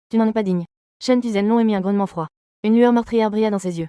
Tu n'en es pas digne. Shen Tuzenlong émit un grognement froid. Une lueur meurtrière brilla dans ses yeux.